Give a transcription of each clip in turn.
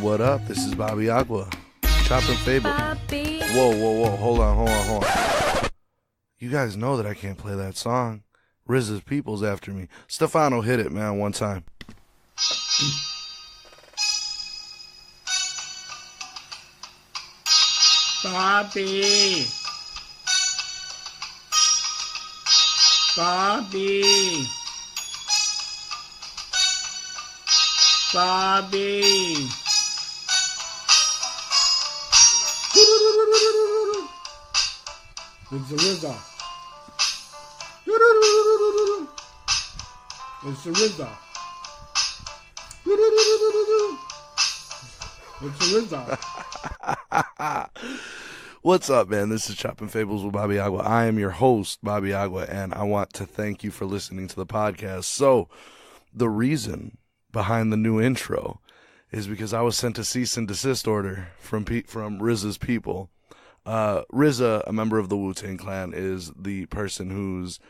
What up? This is Bobby Agua. Chopping Fable. Bobby. Whoa. Hold on. You guys know that I can't play that song. RZA's People's after me. Stefano, hit it, man, one time. Bobby. Bobby. Bobby. It's the RZA. It's the RZA. It's the RZA. What's up, man? This is Chopping Fables with Bobby Agua. I am your host, Bobby Agua, and I want to thank you for listening to the podcast. So, the reason behind the new intro is because I was sent a cease and desist order from RZA's people. RZA, a member of the Wu-Tang Clan, is the person whose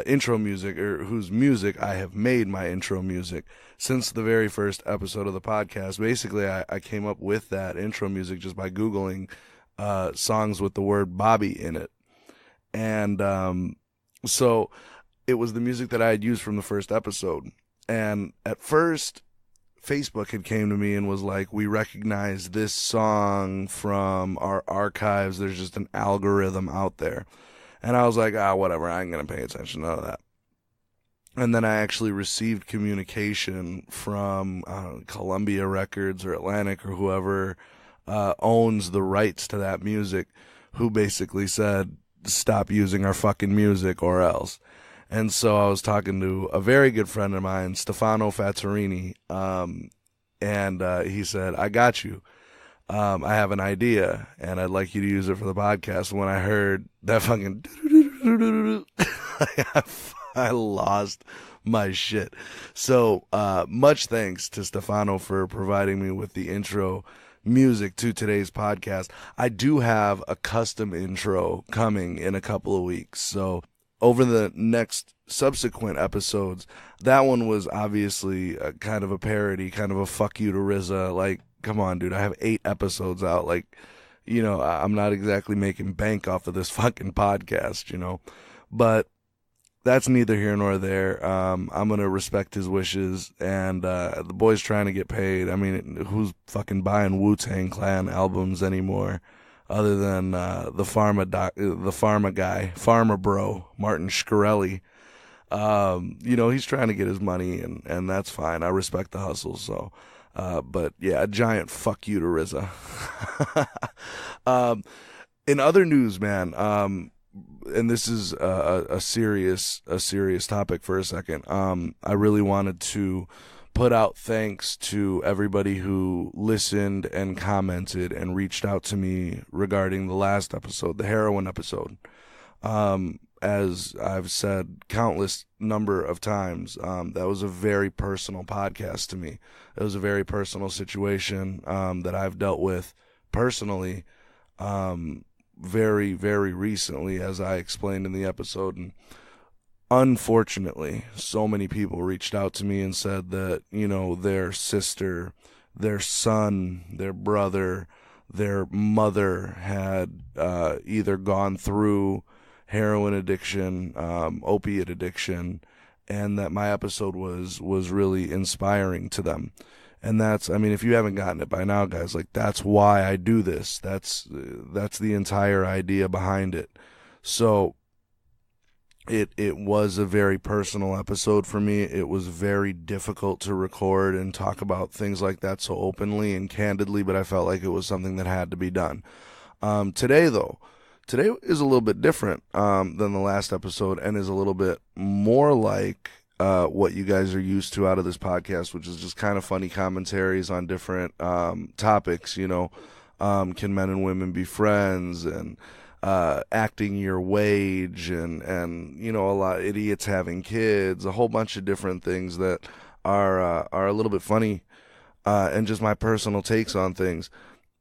intro music, or whose music I have made my intro music since the very first episode of the podcast. Basically, I came up with that intro music just by Googling songs with the word Bobby in it. And so it was the music that I had used from the first episode. And at first, Facebook had came to me and was like, we recognize this song from our archives. There's just an algorithm out there. And I was like, whatever, I ain't going to pay attention to none of that. And then I actually received communication from Columbia Records or Atlantic or whoever owns the rights to that music, who basically said, stop using our fucking music or else. And so I was talking to a very good friend of mine, Stefano Fattorini, and he said, I got you. I have an idea, and I'd like you to use it for the podcast. When I heard that fucking I lost my shit. So much thanks to Stefano for providing me with the intro music to today's podcast. I do have a custom intro coming in a couple of weeks, so over the next subsequent episodes, that one was obviously a kind of a parody, kind of a fuck you to RZA. Like, come on, dude, I have 8 episodes out. Like, you know, I'm not exactly making bank off of this fucking podcast, you know. But that's neither here nor there. I'm going to respect his wishes, and the boy's trying to get paid. I mean, who's fucking buying Wu-Tang Clan albums anymore? Other than the pharma guy, Pharma Bro, Martin Shkreli. You know, he's trying to get his money, and that's fine. I respect the hustle. So, but yeah, a giant fuck you to RZA. In other news, man, and this is a serious topic for a second. I really wanted to put out thanks to everybody who listened and commented and reached out to me regarding the last episode, the heroin episode. As I've said countless number of times, that was a very personal podcast to me. It was a very personal situation that I've dealt with personally very, very recently, as I explained in the episode. And unfortunately, so many people reached out to me and said that, you know, their sister, their son, their brother, their mother had either gone through heroin addiction, opiate addiction, and that my episode was really inspiring to them. And that's, I mean, if you haven't gotten it by now, guys, like, that's why I do this. That's the entire idea behind it. So it was a very personal episode for me. It was very difficult to record and talk about things like that so openly and candidly, but I felt like it was something that had to be done. Today is a little bit different than the last episode, and is a little bit more like what you guys are used to out of this podcast, which is just kind of funny commentaries on different topics, you know. Can men and women be friends, and acting your wage, and you know, a lot of idiots having kids, a whole bunch of different things that are a little bit funny, and just my personal takes on things.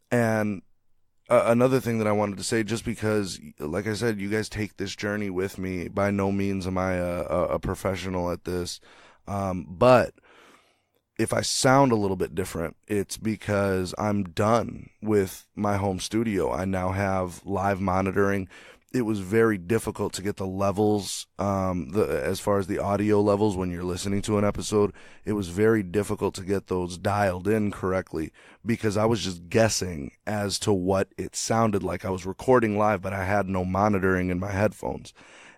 And another thing that I wanted to say, just because, like I said, you guys take this journey with me. By no means am I a professional at this, but if I sound a little bit different, it's because I'm done with my home studio. I now have live monitoring. It was very difficult to get the levels, as far as the audio levels when you're listening to an episode. It was very difficult to get those dialed in correctly because I was just guessing as to what it sounded like. I was recording live, but I had no monitoring in my headphones.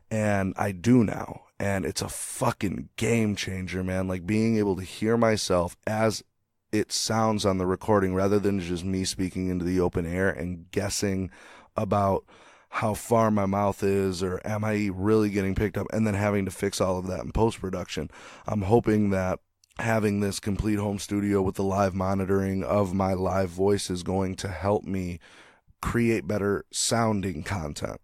And I do now. And it's a fucking game changer, man. Like being able to hear myself as it sounds on the recording rather than just me speaking into the open air and guessing about how far my mouth is or am I really getting picked up, and then having to fix all of that in post-production. I'm hoping that having this complete home studio with the live monitoring of my live voice is going to help me create better sounding content.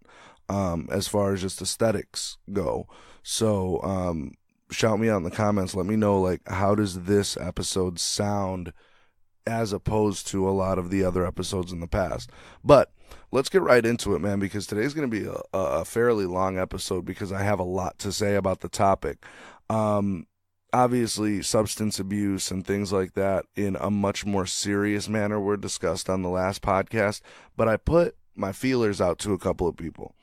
As far as just aesthetics go. So, shout me out in the comments. Let me know, like, how does this episode sound as opposed to a lot of the other episodes in the past? But let's get right into it, man, because today's going to be a fairly long episode because I have a lot to say about the topic. Obviously, substance abuse and things like that in a much more serious manner were discussed on the last podcast, but I put my feelers out to a couple of people.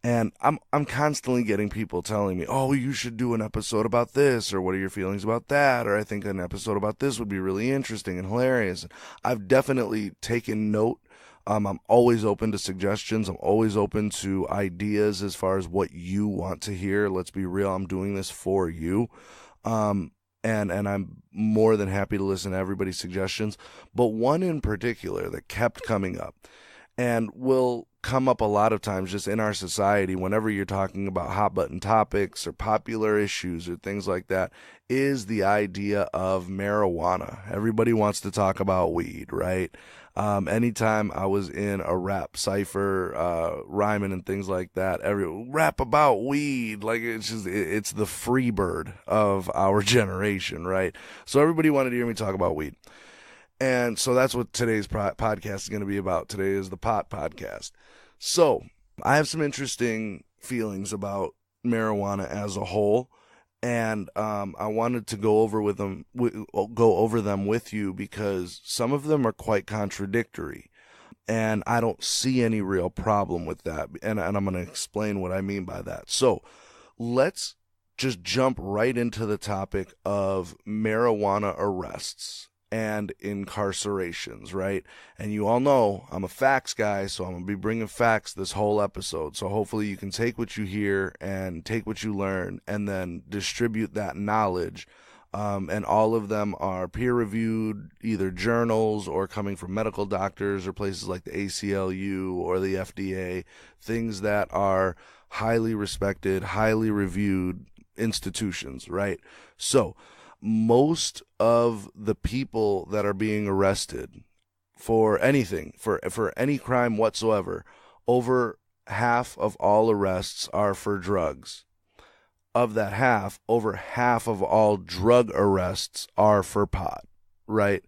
And I'm constantly getting people telling me, oh, you should do an episode about this, or what are your feelings about that, or I think an episode about this would be really interesting and hilarious. I've definitely taken note. I'm always open to suggestions. I'm always open to ideas as far as what you want to hear. Let's be real. I'm doing this for you. And I'm more than happy to listen to everybody's suggestions. But one in particular that kept coming up and will come up a lot of times just in our society whenever you're talking about hot button topics or popular issues or things like that is the idea of marijuana. Everybody wants to talk about weed, right? Anytime I was in a rap cipher, rhyming and things like that, rap about weed, like it's the free bird of our generation, right? So everybody wanted to hear me talk about weed. And so that's what today's podcast is going to be about. Today is the pot podcast. So I have some interesting feelings about marijuana as a whole, and I wanted to go over them with you because some of them are quite contradictory, and I don't see any real problem with that. And I'm going to explain what I mean by that. So let's just jump right into the topic of marijuana arrests and incarcerations, right? And you all know I'm a facts guy, so I'm going to be bringing facts this whole episode. So hopefully you can take what you hear and take what you learn and then distribute that knowledge. And all of them are peer-reviewed, either journals or coming from medical doctors or places like the ACLU or the FDA, things that are highly respected, highly reviewed institutions, right? So most of the people that are being arrested for anything, for any crime whatsoever, over half of all arrests are for drugs. Of that half, over half of all drug arrests are for pot, right?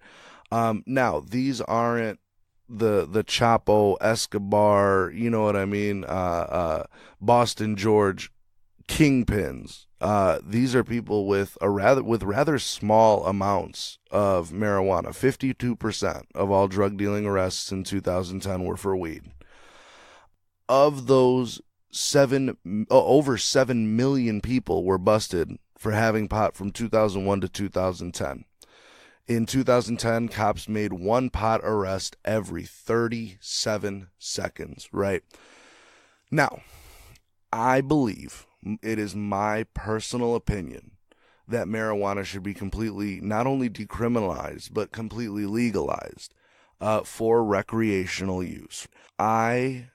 Now, these aren't the Chapo, Escobar, you know what I mean, Boston George kingpins. These are people with rather small amounts of marijuana. 52% of all drug dealing arrests in 2010 were for weed. Of those, over 7 million people were busted for having pot from 2001 to 2010. In 2010, cops made one pot arrest every 37 seconds, right? Now, I believe, it is my personal opinion, that marijuana should be completely, not only decriminalized, but completely legalized for recreational use. I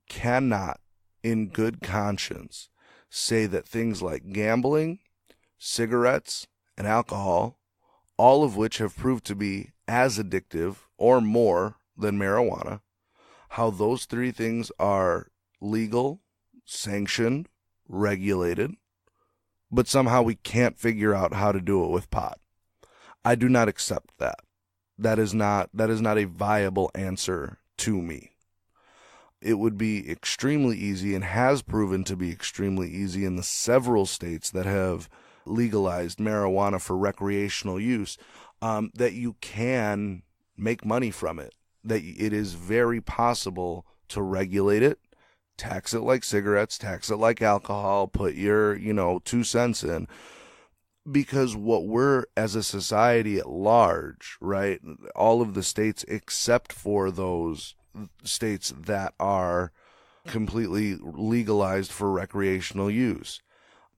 cannot, in good conscience, say that things like gambling, cigarettes, and alcohol, all of which have proved to be as addictive or more than marijuana, how those three things are legal, sanctioned, regulated, but somehow we can't figure out how to do it with pot. I do not accept that. That is not a viable answer to me. It would be extremely easy, and has proven to be extremely easy in the several states that have legalized marijuana for recreational use. that you can make money from it, that it is very possible to regulate it, tax it like cigarettes, tax it like alcohol, put your, 2 cents in. Because what we're, as a society at large, right, all of the states except for those states that are completely legalized for recreational use,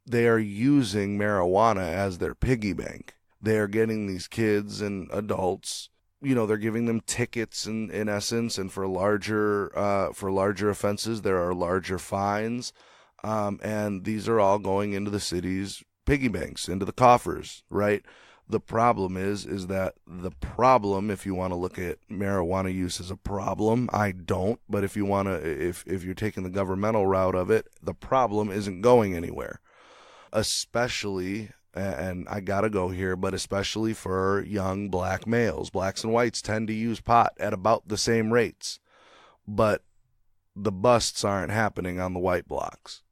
they are using marijuana as their piggy bank. They are getting these kids and adults, they're giving them tickets in essence, and for larger offenses, there are larger fines. And these are all going into the city's piggy banks, into the coffers, right? The problem is that if you want to look at marijuana use as a problem, I don't, but if you're taking the governmental route of it, the problem isn't going anywhere. Especially, and I gotta go here, but especially for young black males. Blacks and whites tend to use pot at about the same rates, but the busts aren't happening on the white blocks.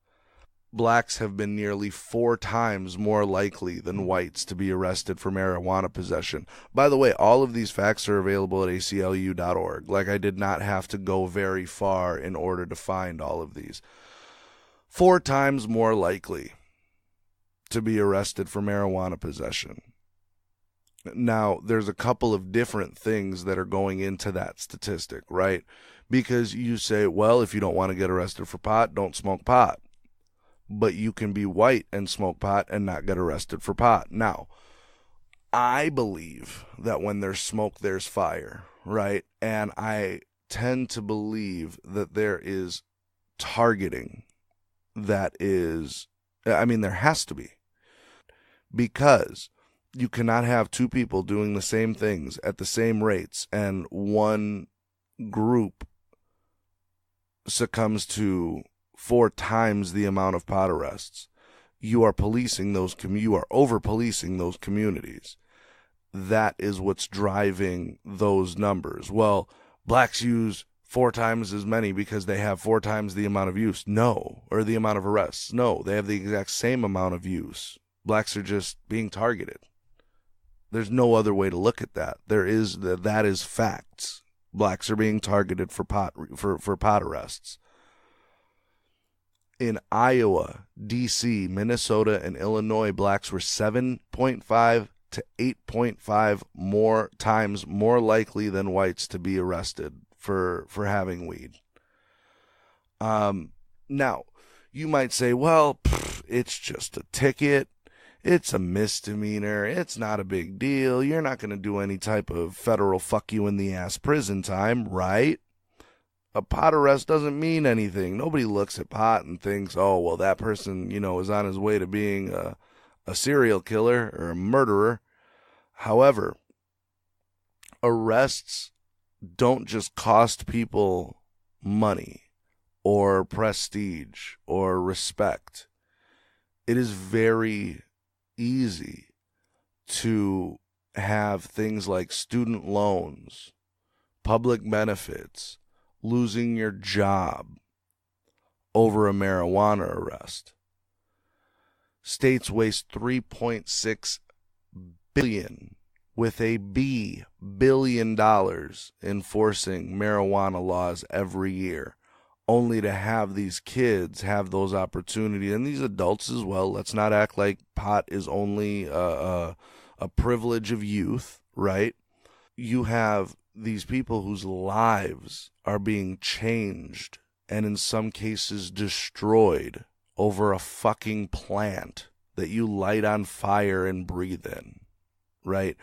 Blacks have been nearly 4 times more likely than whites to be arrested for marijuana possession. By the way, all of these facts are available at aclu.org. Like, I did not have to go very far in order to find all of these. 4 times more likely to be arrested for marijuana possession. Now, there's a couple of different things that are going into that statistic, right? Because you say, well, if you don't want to get arrested for pot, don't smoke pot. But you can be white and smoke pot and not get arrested for pot. Now, I believe that when there's smoke, there's fire, right? And I tend to believe that there is targeting that is, there has to be. Because you cannot have 2 people doing the same things at the same rates and one group succumbs to 4 times the amount of pot arrests. You are policing you are over-policing those communities. That is what's driving those numbers. Well, blacks use 4 times as many because they have 4 times the amount of use. No. Or the amount of arrests. No, they have the exact same amount of use. Blacks are just being targeted. There's no other way to look at that. That is facts. Blacks are being targeted for pot arrests. In Iowa, D.C., Minnesota, and Illinois, blacks were 7.5 to 8.5 more times more likely than whites to be arrested for having weed. Now, you might say, well, it's just a ticket. It's a misdemeanor. It's not a big deal. You're not going to do any type of federal fuck you in the ass prison time, right? A pot arrest doesn't mean anything. Nobody looks at pot and thinks, oh, well, that person, is on his way to being a serial killer or a murderer. However, arrests don't just cost people money or prestige or respect. It is very easy to have things like student loans, public benefits, losing your job over a marijuana arrest. States waste $3.6 billion with a B billion dollars enforcing marijuana laws every year, only to have these kids have those opportunities, and these adults as well. Let's not act like pot is only a privilege of youth, right? You have these people whose lives are being changed and in some cases destroyed over a fucking plant that you light on fire and breathe in, right?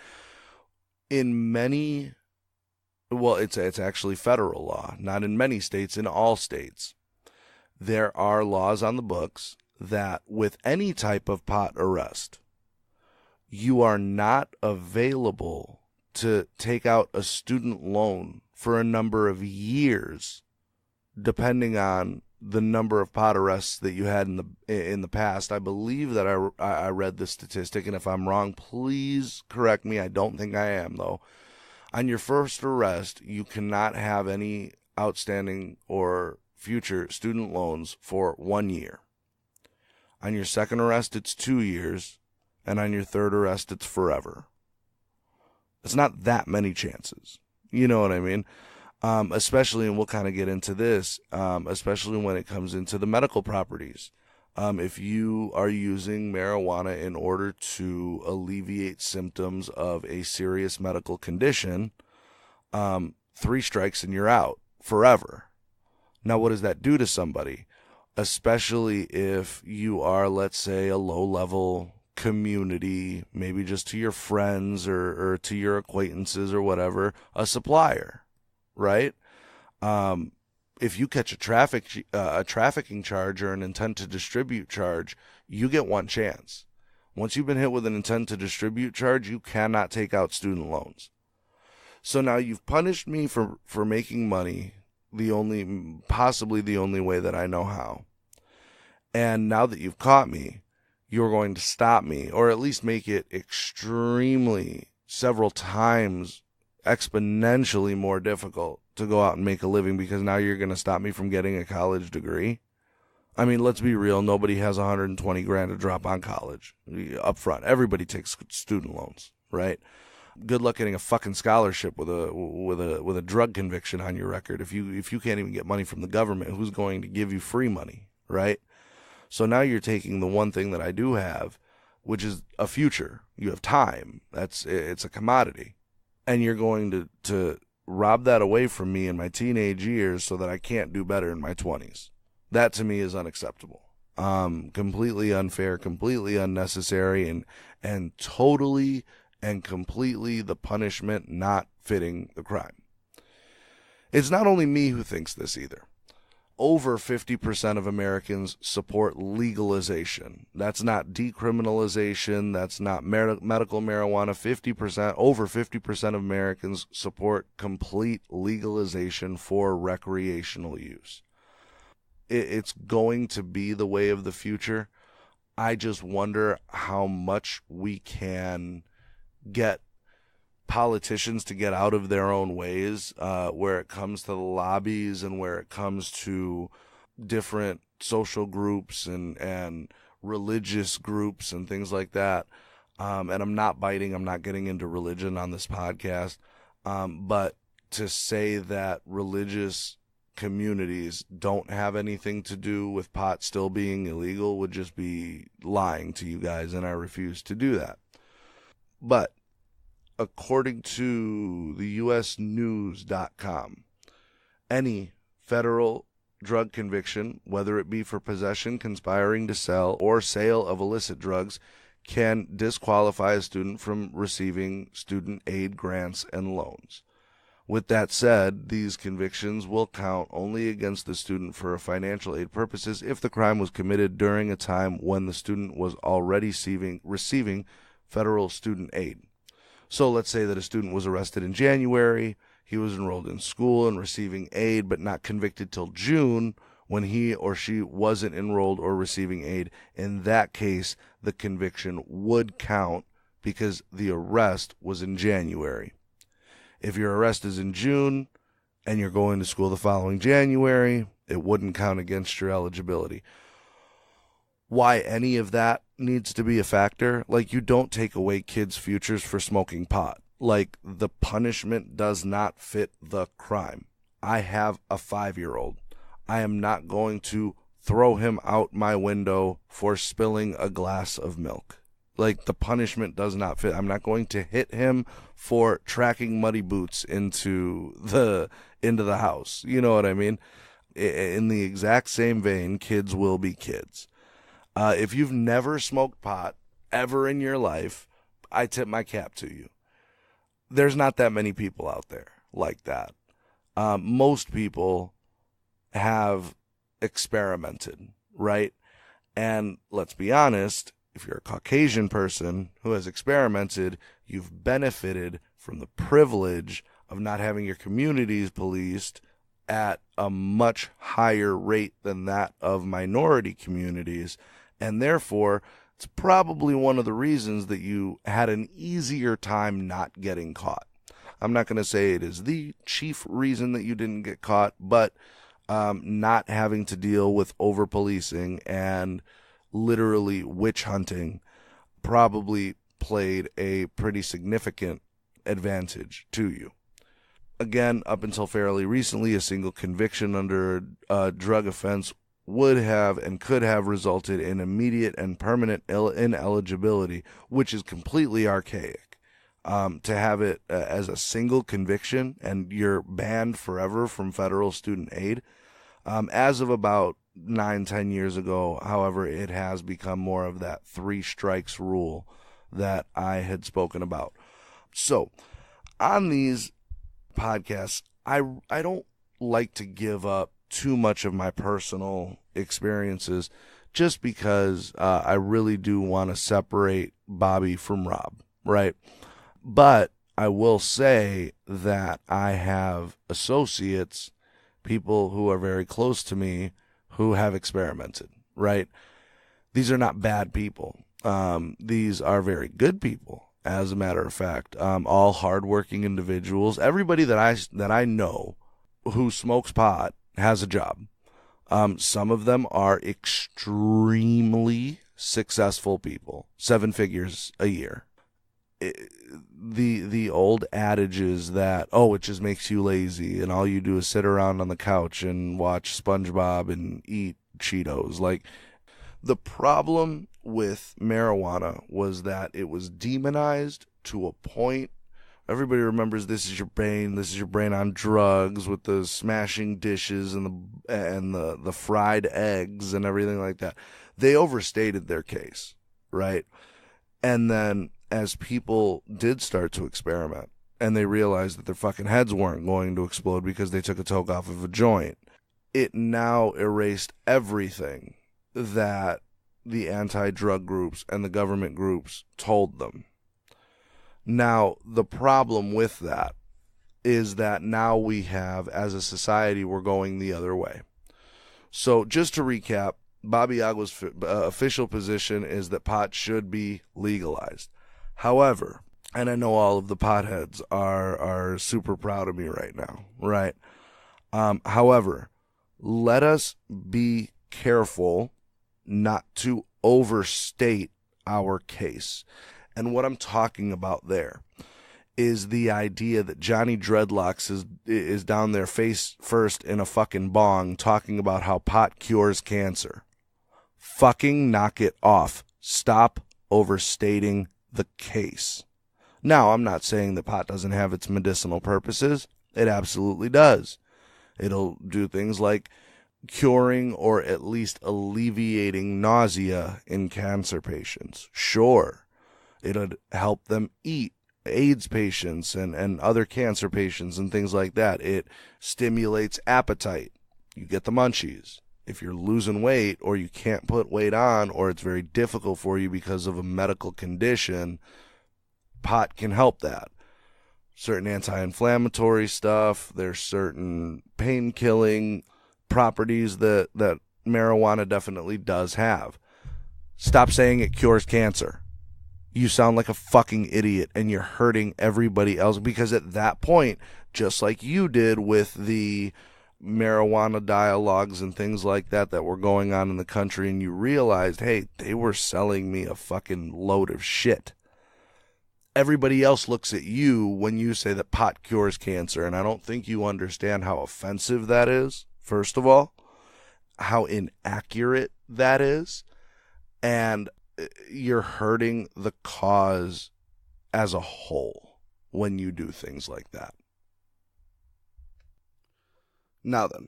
In many, well, it's actually federal law, not in many states, in all states, there are laws on the books that with any type of pot arrest, you are not available to take out a student loan for a number of years, depending on the number of pot arrests that you had in the past. I believe that I read this statistic, and if I'm wrong, please correct me. I don't think I am, though. On your first arrest, you cannot have any outstanding or future student loans for 1 year. On your second arrest, it's 2 years, and on your third arrest, it's forever. It's not that many chances. You know what I mean? Especially, and we'll kind of get into this, especially when it comes into the medical properties. If you are using marijuana in order to alleviate symptoms of a serious medical condition, 3 strikes and you're out forever. Now, what does that do to somebody? Especially if you are, let's say, a low-level community, maybe just to your friends or to your acquaintances or whatever, a supplier, right? If you catch a trafficking charge or an intent to distribute charge, you get one chance. Once you've been hit with an intent to distribute charge, you cannot take out student loans. So now you've punished me for making money possibly the only way that I know how. And now that you've caught me, you're going to stop me, or at least make it extremely, several times, exponentially more difficult to go out and make a living, because now you're going to stop me from getting a college degree. I mean, let's be real. Nobody has $120,000 to drop on college up front. Everybody takes student loans, right? Good luck getting a fucking scholarship with a drug conviction on your record. If you can't even get money from the government, who's going to give you free money, right? So now you're taking the one thing that I do have, which is a future. You have time. It's a commodity. And you're going to rob that away from me in my teenage years so that I can't do better in my 20s. That to me is unacceptable. Completely unfair, completely unnecessary, and totally and completely the punishment not fitting the crime. It's not only me who thinks this either. Over 50% of Americans support legalization. That's not decriminalization. That's not medical marijuana. Over 50% of Americans support complete legalization for recreational use. It's going to be the way of the future. I just wonder how much we can get politicians to get out of their own ways where it comes to the lobbies and where it comes to different social groups and religious groups and things like that. And I'm not getting into religion on this podcast. But to say that religious communities don't have anything to do with pot still being illegal would just be lying to you guys, and I refuse to do that. But according to the usnews.com, any federal drug conviction, whether it be for possession, conspiring to sell, or sale of illicit drugs, can disqualify a student from receiving student aid grants and loans. With that said, these convictions will count only against the student for financial aid purposes if the crime was committed during a time when the student was already receiving federal student aid. So let's say that a student was arrested in January, he was enrolled in school and receiving aid, but not convicted till June when he or she wasn't enrolled or receiving aid. In that case, the conviction would count because the arrest was in January. If your arrest is in June and you're going to school the following January, it wouldn't count against your eligibility. Why any of that needs to be a factor? Like, you don't take away kids' futures for smoking pot. Like, the punishment does not fit the crime. I have a 5-year-old. I am not going to throw him out my window for spilling a glass of milk. Like, the punishment does not fit. I'm not going to hit him for tracking muddy boots into the house. You know what I mean? In the exact same vein, kids will be kids. If you've never smoked pot ever in your life, I tip my cap to you. There's not that many people out there like that. Most people have experimented, right? And let's be honest, if you're a Caucasian person who has experimented, you've benefited from the privilege of not having your communities policed at a much higher rate than that of minority communities. And therefore, it's probably one of the reasons that you had an easier time not getting caught. I'm not going to say it is the chief reason that you didn't get caught, but not having to deal with over-policing and literally witch hunting probably played a pretty significant advantage to you. Again, up until fairly recently, a single conviction under a drug offense would have and could have resulted in immediate and permanent ineligibility, which is completely archaic. To have it as a single conviction and you're banned forever from federal student aid. As of about 9-10 years ago, however, it has become more of that 3 strikes rule that I had spoken about. So, on these podcasts, I don't like to give up too much of my personal experiences just because I really do want to separate Bobby from Rob, right? But I will say that I have associates, people who are very close to me, who have experimented, right? These are not bad people. These are very good people, as a matter of fact. All hardworking individuals. Everybody that I know who smokes pot has a job. Some of them are extremely successful people, 7 figures a year. The old adage is that, it just makes you lazy and all you do is sit around on the couch and watch SpongeBob and eat Cheetos. Like, the problem with marijuana was that it was demonized to a point. Everybody remembers This Is Your Brain on drugs with the smashing dishes and the fried eggs and everything like that. They overstated their case, right? And then as people did start to experiment and they realized that their fucking heads weren't going to explode because they took a toke off of a joint, it now erased everything that the anti-drug groups and the government groups told them. Now, the problem with that is that now we have, as a society, we're going the other way. So just to recap, Bobby Agua's official position is that pot should be legalized. However, and I know all of the potheads are super proud of me right now, right? However, let us be careful not to overstate our case. And what I'm talking about there is the idea that Johnny Dreadlocks is down there face first in a fucking bong talking about how pot cures cancer. Fucking knock it off. Stop overstating the case. Now, I'm not saying that pot doesn't have its medicinal purposes. It absolutely does. It'll do things like curing or at least alleviating nausea in cancer patients. Sure, it'll help them eat. AIDS patients and other cancer patients and things like that. It stimulates appetite. You get the munchies. If you're losing weight or you can't put weight on or it's very difficult for you because of a medical condition, pot can help that. Certain anti-inflammatory stuff, there's certain pain-killing properties that marijuana definitely does have. Stop saying it cures cancer. You sound like a fucking idiot and you're hurting everybody else, because at that point, just like you did with the marijuana dialogues and things like that were going on in the country, and you realized, hey, they were selling me a fucking load of shit. Everybody else looks at you when you say that pot cures cancer, and I don't think you understand how offensive that is, first of all, how inaccurate that is, and you're hurting the cause as a whole when you do things like that. Now then,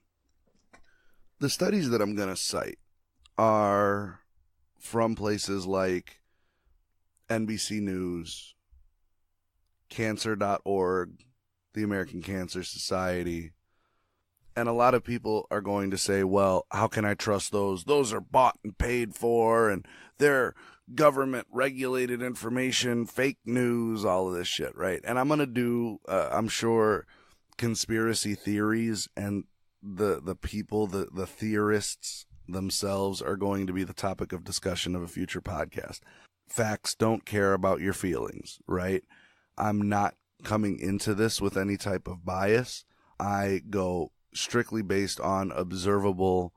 the studies that I'm going to cite are from places like NBC News, cancer.org, the American Cancer Society, and a lot of people are going to say, well, how can I trust those? Those are bought and paid for, and they're government-regulated information, fake news, all of this shit, right? And I'm going to do, I'm sure, conspiracy theories, and the people, the theorists themselves are going to be the topic of discussion of a future podcast. Facts don't care about your feelings, right? I'm not coming into this with any type of bias. I go strictly based on observable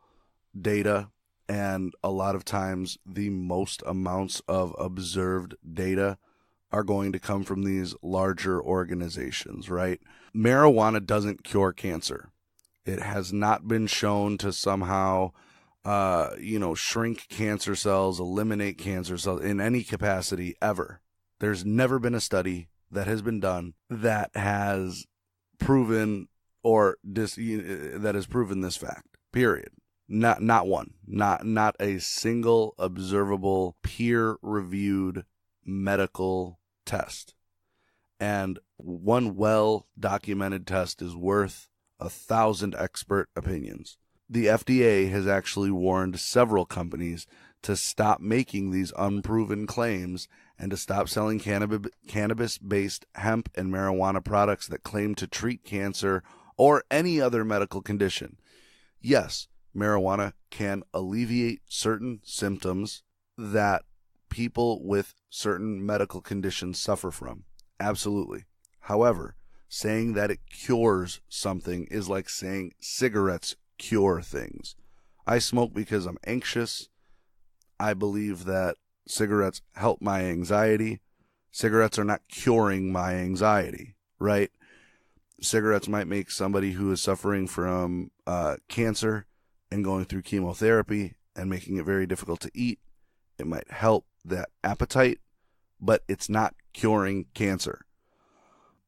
data, and a lot of times the most amounts of observed data are going to come from these larger organizations, right? Marijuana doesn't cure cancer. It has not been shown to somehow, shrink cancer cells, eliminate cancer cells in any capacity ever. There's never been a study that has been done that has proven this fact. Period. Not one. Not a single observable, peer-reviewed medical test. And one well-documented test is worth 1,000 expert opinions. The FDA has actually warned several companies to stop making these unproven claims and to stop selling cannabis-based hemp and marijuana products that claim to treat cancer or any other medical condition. Yes, marijuana can alleviate certain symptoms that people with certain medical conditions suffer from. Absolutely. However, saying that it cures something is like saying cigarettes cure things. I smoke because I'm anxious. I believe that cigarettes help my anxiety. Cigarettes are not curing my anxiety, right? Cigarettes might make somebody who is suffering from cancer and going through chemotherapy and making it very difficult to eat. It might help that appetite, but it's not curing cancer.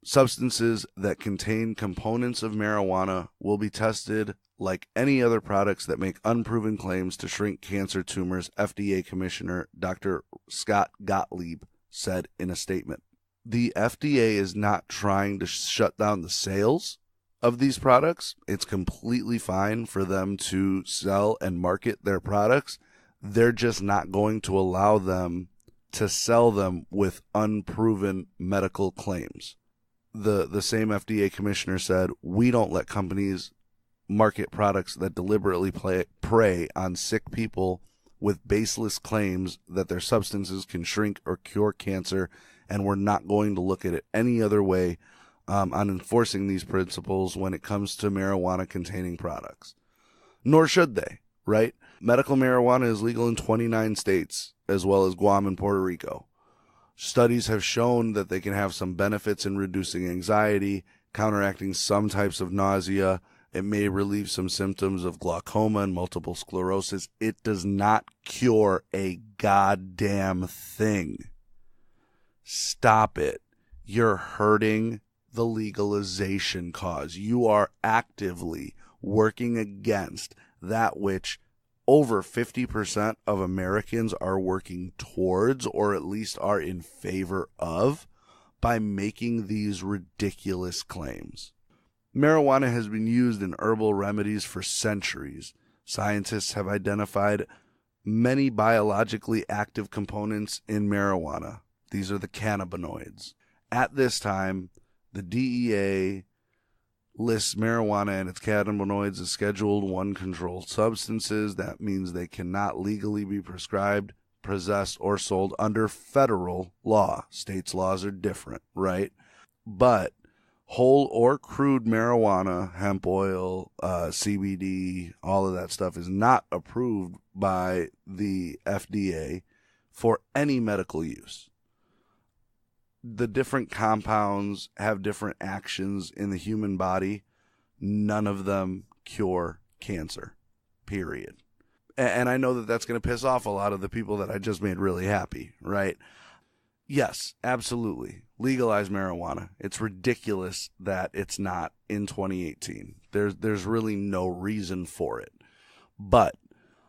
Substances that contain components of marijuana will be tested like any other products that make unproven claims to shrink cancer tumors, FDA Commissioner Dr. Scott Gottlieb said in a statement. The FDA is not trying to shut down the sales of these products. It's completely fine for them to sell and market their products. They're just not going to allow them to sell them with unproven medical claims. The same FDA commissioner said, "We don't let companies market products that deliberately prey on sick people with baseless claims that their substances can shrink or cure cancer, and we're not going to look at it any other way on enforcing these principles when it comes to marijuana-containing products." Nor should they, right? Medical marijuana is legal in 29 states, as well as Guam and Puerto Rico. Studies have shown that they can have some benefits in reducing anxiety, counteracting some types of nausea. It may relieve some symptoms of glaucoma and multiple sclerosis. It does not cure a goddamn thing. Stop it. You're hurting the legalization cause. You are actively working against that which over 50% of Americans are working towards, or at least are in favor of, by making these ridiculous claims. Marijuana has been used in herbal remedies for centuries. Scientists have identified many biologically active components in marijuana. These are the cannabinoids. At this time, the DEA lists marijuana and its cannabinoids as Scheduled 1 controlled substances. That means they cannot legally be prescribed, possessed, or sold under federal law. States' laws are different, right? But whole or crude marijuana, hemp oil, CBD, all of that stuff is not approved by the FDA for any medical use. The different compounds have different actions in the human body. None of them cure cancer, period. And I know that that's going to piss off a lot of the people that I just made really happy, right? Yes, absolutely. Legalize marijuana. It's ridiculous that it's not in 2018. There's really no reason for it. But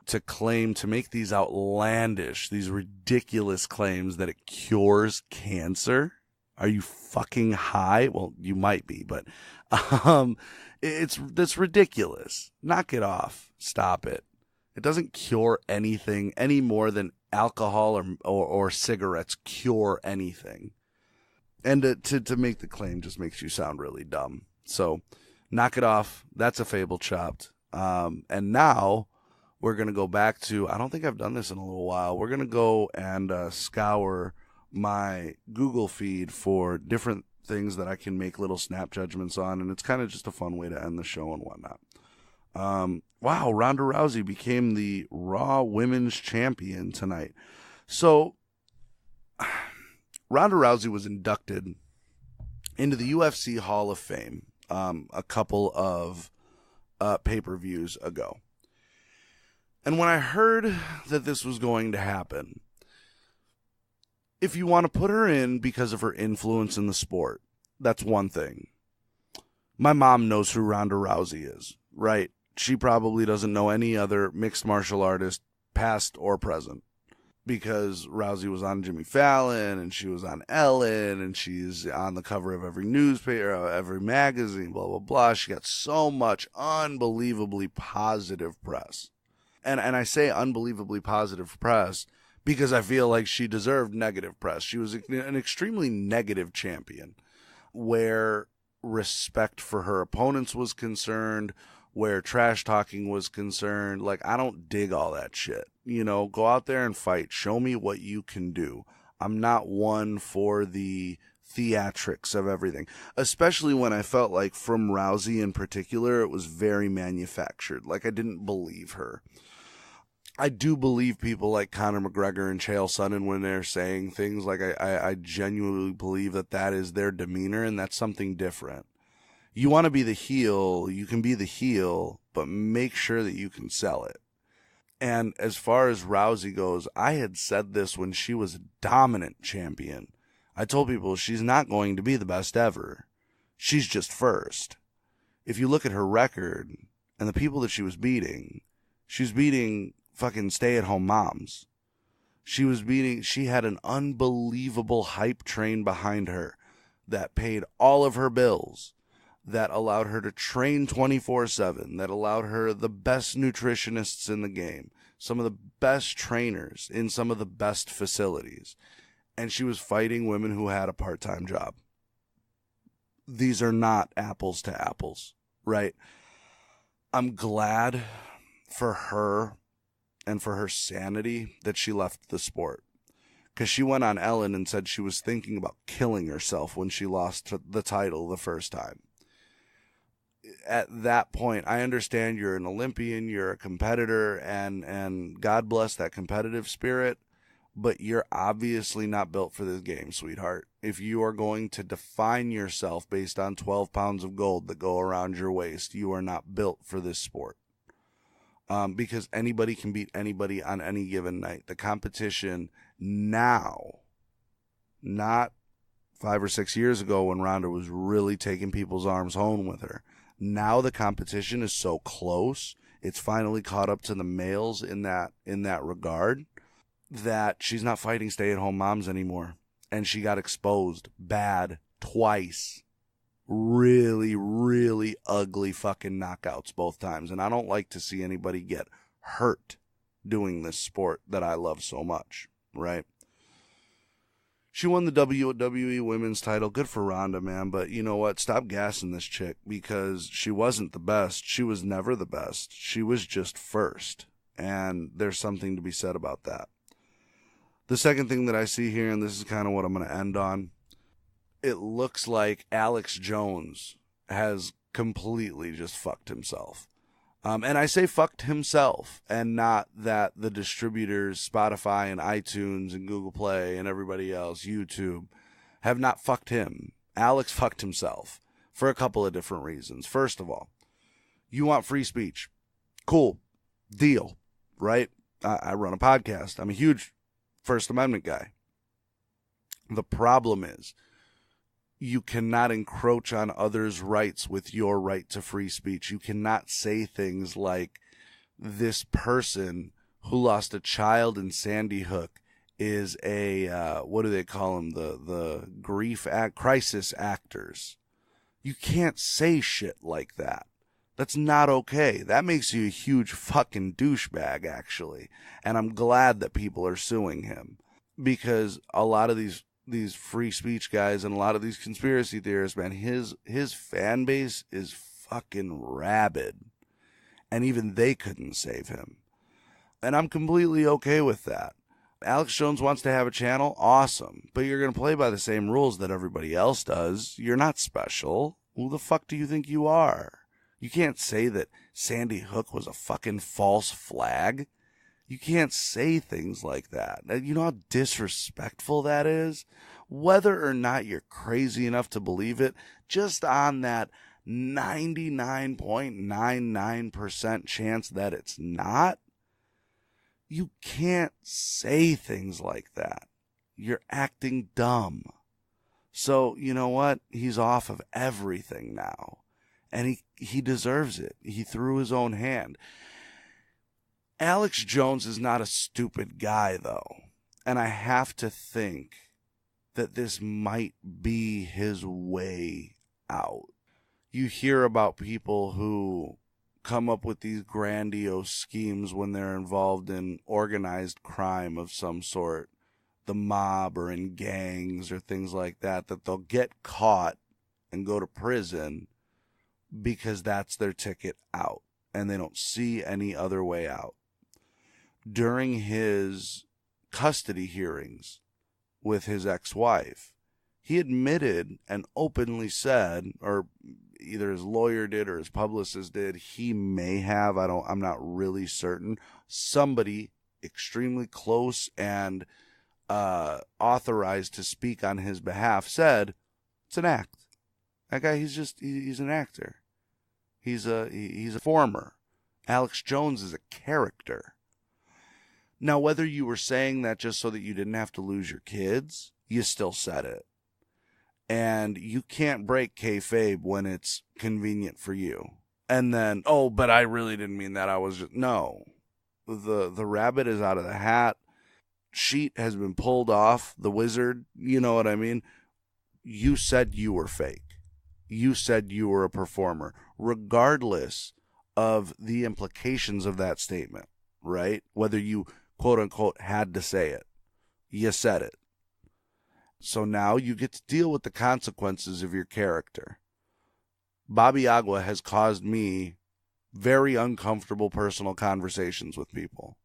to claim, to make these outlandish, these ridiculous claims that it cures cancer, are you fucking high? Well, you might be, but that's ridiculous. Knock it off. Stop it. It doesn't cure anything any more than alcohol or cigarettes cure anything. And to make the claim just makes you sound really dumb. So knock it off. That's a fable chopped. And now we're going to go back to, I don't think I've done this in a little while. We're going to go and scour my Google feed for different things that I can make little snap judgments on. And it's kind of just a fun way to end the show and whatnot. Wow, Ronda Rousey became the Raw Women's Champion tonight. So, Ronda Rousey was inducted into the UFC Hall of Fame a couple of pay-per-views ago. And when I heard that this was going to happen, if you want to put her in because of her influence in the sport, that's one thing. My mom knows who Ronda Rousey is, right? She probably doesn't know any other mixed martial artist, past or present, because Rousey was on Jimmy Fallon, and she was on Ellen, and she's on the cover of every newspaper, every magazine, blah, blah, blah. She got so much unbelievably positive press. And I say unbelievably positive press because I feel like she deserved negative press. She was an extremely negative champion, where respect for her opponents was concerned, where trash talking was concerned. Like, I don't dig all that shit. You know, go out there and fight. Show me what you can do. I'm not one for the theatrics of everything, especially when I felt like from Rousey in particular, it was very manufactured. Like, I didn't believe her. I do believe people like Conor McGregor and Chael Sonnen when they're saying things. Like, I genuinely believe that is their demeanor, and that's something different. You want to be the heel, you can be the heel, but make sure that you can sell it. And as far as Rousey goes, I had said this when she was a dominant champion. I told people she's not going to be the best ever. She's just first. If you look at her record and the people that she was beating fucking stay-at-home moms. She had an unbelievable hype train behind her that paid all of her bills, that allowed her to train 24/7, that allowed her the best nutritionists in the game, some of the best trainers in some of the best facilities. And she was fighting women who had a part-time job. These are not apples to apples, right? I'm glad for her and for her sanity that she left the sport, because she went on Ellen and said she was thinking about killing herself when she lost the title the first time. At that point, I understand you're an Olympian, you're a competitor, and God bless that competitive spirit, but you're obviously not built for this game, sweetheart. If you are going to define yourself based on 12 pounds of gold that go around your waist, you are not built for this sport. Because anybody can beat anybody on any given night. The competition now, not 5 or 6 years ago when Ronda was really taking people's arms home with her. Now the competition is so close. It's finally caught up to the males in that regard, that she's not fighting stay-at-home moms anymore. And she got exposed bad twice. Really, really ugly fucking knockouts both times. And I don't like to see anybody get hurt doing this sport that I love so much, right? She won the WWE Women's title. Good for Ronda, man. But you know what? Stop gassing this chick, because she wasn't the best. She was never the best. She was just first. And there's something to be said about that. The second thing that I see here, and this is kind of what I'm going to end on, it looks like Alex Jones has completely just fucked himself. And I say fucked himself, and not that the distributors, Spotify and iTunes and Google Play and everybody else, YouTube, have not fucked him. Alex fucked himself for a couple of different reasons. First of all, you want free speech. Cool. Deal. Right? I run a podcast. I'm a huge First Amendment guy. The problem is, you cannot encroach on others' rights with your right to free speech. You cannot say things like, this person who lost a child in Sandy Hook is a, what do they call them? The crisis actors. You can't say shit like that. That's not okay. That makes you a huge fucking douchebag, actually. And I'm glad that people are suing him, because a lot of these free speech guys and a lot of these conspiracy theorists, man, his fan base is fucking rabid, and even they couldn't save him. And I'm completely okay with that. Alex Jones wants to have a channel, awesome, but you're going to play by the same rules that everybody else does. You're not special. Who the fuck do you think you are? You can't say that Sandy Hook was a fucking false flag. You can't say things like that. You know how disrespectful that is? whether or not you're crazy enough to believe it, just on that 99.99% chance that it's not, you can't say things like that. You're acting dumb. So, you know what? He's off of everything now. And he deserves it. He threw his own hand. Alex Jones is not a stupid guy, though. And I have to think that this might be his way out. You hear about people who come up with these grandiose schemes when they're involved in organized crime of some sort, the mob or in gangs or things like that, that they'll get caught and go to prison because that's their ticket out and they don't see any other way out. During his custody hearings with his ex-wife, he admitted and openly said, or either his lawyer did or his publicist did, he may have, I'm not really certain, somebody extremely close and authorized to speak on his behalf said, it's an act. That guy, he's an actor. He's a performer. Alex Jones is a character. Now, whether you were saying that just so that you didn't have to lose your kids, you still said it. And you can't break kayfabe when it's convenient for you. And then, oh, but I really didn't mean that. I was just, no. The rabbit is out of the hat. Sheet has been pulled off. The wizard, you know what I mean? You said you were fake. You said you were a performer, regardless of the implications of that statement, right? Whether you, quote unquote, had to say it. You said it. So now you get to deal with the consequences of your character. Bobby Agua has caused me very uncomfortable personal conversations with people.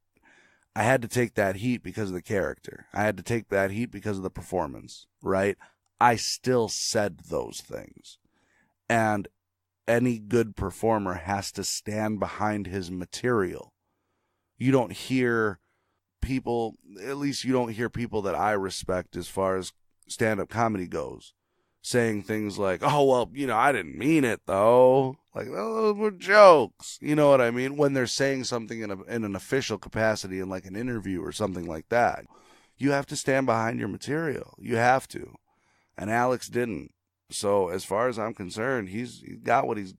I had to take that heat because of the character. I had to take that heat because of the performance, right? I still said those things. And any good performer has to stand behind his material. You don't hear people, at least you don't hear people that I respect as far as stand-up comedy goes, saying things like, oh, well, I didn't mean it, though. Like, oh, those were jokes. You know what I mean? When they're saying something in an official capacity in like an interview or something like that, you have to stand behind your material. You have to. And Alex didn't. So as far as I'm concerned, he's got what he's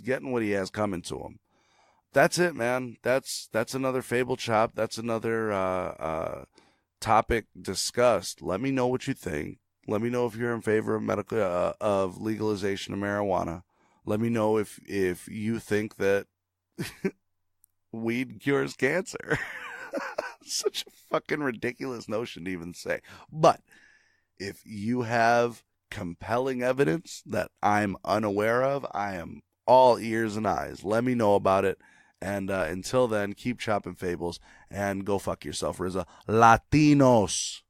getting what he has coming to him. That's it, man. That's another Fable Chop. That's another topic discussed. Let me know what you think. Let me know if you're in favor of of legalization of marijuana. Let me know if you think that weed cures cancer. Such a fucking ridiculous notion to even say. But if you have compelling evidence that I'm unaware of, I am all ears and eyes. Let me know about it. And until then, keep chopping fables and go fuck yourself, RZA. Latinos.